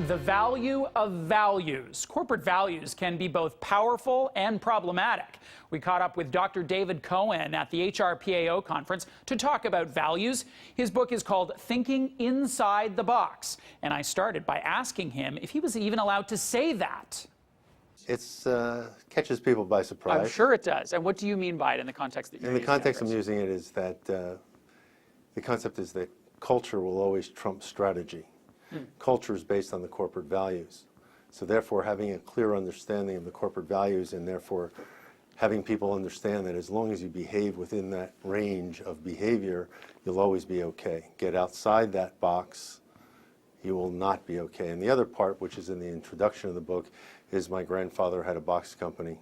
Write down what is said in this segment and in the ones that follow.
The value of values. Corporate values can be both powerful and problematic. We caught up with Dr. David Cohen at the HRPA conference to talk about values. His book is called Thinking Inside the Box. And I started by asking him if he was even allowed to say that. It catches people by surprise. I'm sure it does. And what do you mean by it in the context that you're using? In the context I'm using it is that the concept is that culture will always trump strategy. Culture is based on the corporate values. So therefore, having a clear understanding of the corporate values and therefore having people understand that as long as you behave within that range of behavior, you'll always be okay. Get outside that box, you will not be okay. And the other part, which is in the introduction of the book, is my grandfather had a box company,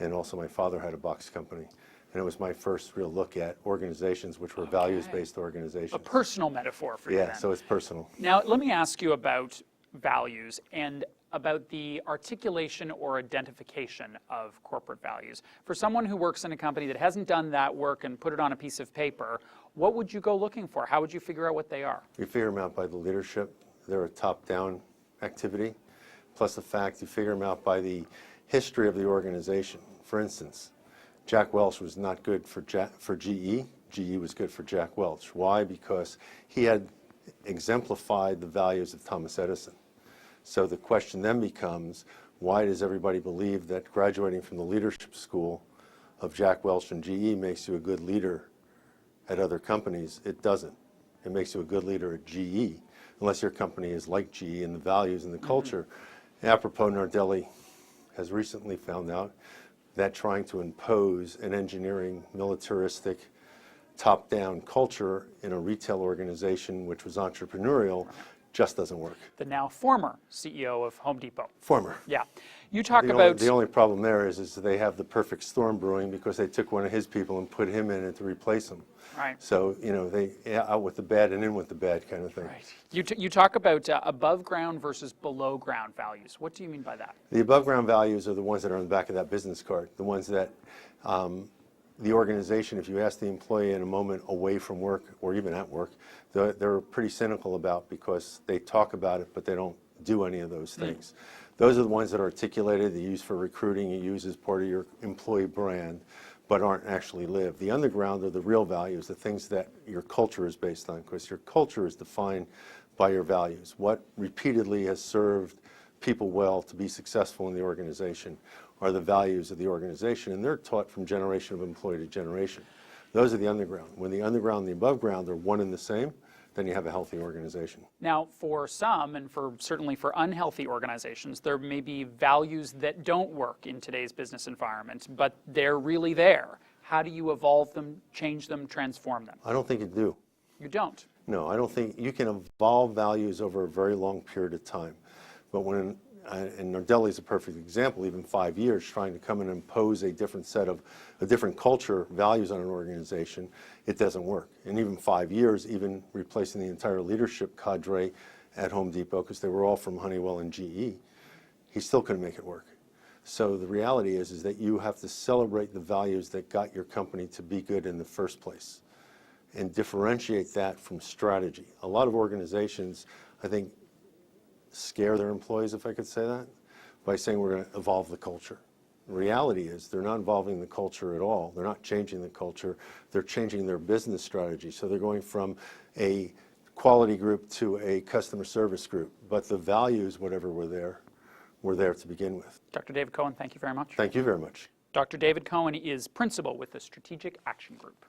and also my father had a box company. And it was my first real look at organizations which were values-based organizations. A personal metaphor for you Yeah, then. so it's personal. Now, let me ask you about values and about the articulation or identification of corporate values. For someone who works in a company that hasn't done that work and put it on a piece of paper, what would you go looking for? How would you figure out what they are? You figure them out by the leadership. They're a top-down activity, plus the fact you figure them out by the history of the organization. For instance, Jack Welch was not good for GE. GE was good for Jack Welch. Why? Because he had exemplified the values of Thomas Edison. So the question then becomes, why does everybody believe that graduating from the leadership school of Jack Welch and GE makes you a good leader at other companies? It doesn't. It makes you a good leader at GE, unless your company is like GE in the values and the culture. Apropos, Nardelli has recently found out that trying to impose an engineering, militaristic, top-down culture in a retail organization which was entrepreneurial just doesn't work. The now former CEO of Home Depot. Former. Yeah. You talk about... The only problem there is they have the perfect storm brewing because they took one of his people and put him in it to replace him. Right. So, you know, they out with the bad and in with the bad kind of thing. Right. You talk about above ground versus below ground values. What do you mean by that? The above ground values are the ones that are on the back of that business card, the ones that the organization, if you ask the employee in a moment away from work or even at work, they're pretty cynical about because they talk about it, but they don't do any of those things. Those are the ones that are articulated, they use for recruiting, you use as part of your employee brand, but aren't actually lived. The underground are the real values, the things that your culture is based on, because your culture is defined by your values. What repeatedly has served people well to be successful in the organization are the values of the organization, and they're taught from generation of employee to generation. Those are the underground. When the underground and the above ground are one and the same, then you have a healthy organization. Now, for some, and certainly for unhealthy organizations, there may be values that don't work in today's business environment, but they're really there. How do you evolve them, change them, transform them? I don't think you do. You don't? No, I don't think you can evolve values over a very long period of time. But when, and Nardelli is a perfect example, even 5 years trying to come and impose a different set of, a different culture, values on an organization, it doesn't work. And even 5 years, even replacing the entire leadership cadre at Home Depot, because they were all from Honeywell and GE, he still couldn't make it work. So the reality is that you have to celebrate the values that got your company to be good in the first place and differentiate that from strategy. A lot of organizations, I think, scare their employees, if I could say that, by saying we're going to evolve the culture. The reality is they're not evolving the culture at all. They're not changing the culture. They're changing their business strategy. So they're going from a quality group to a customer service group. But the values, whatever were there to begin with. Dr. David Cohen, thank you very much. Thank you very much. Dr. David Cohen is principal with the Strategic Action Group.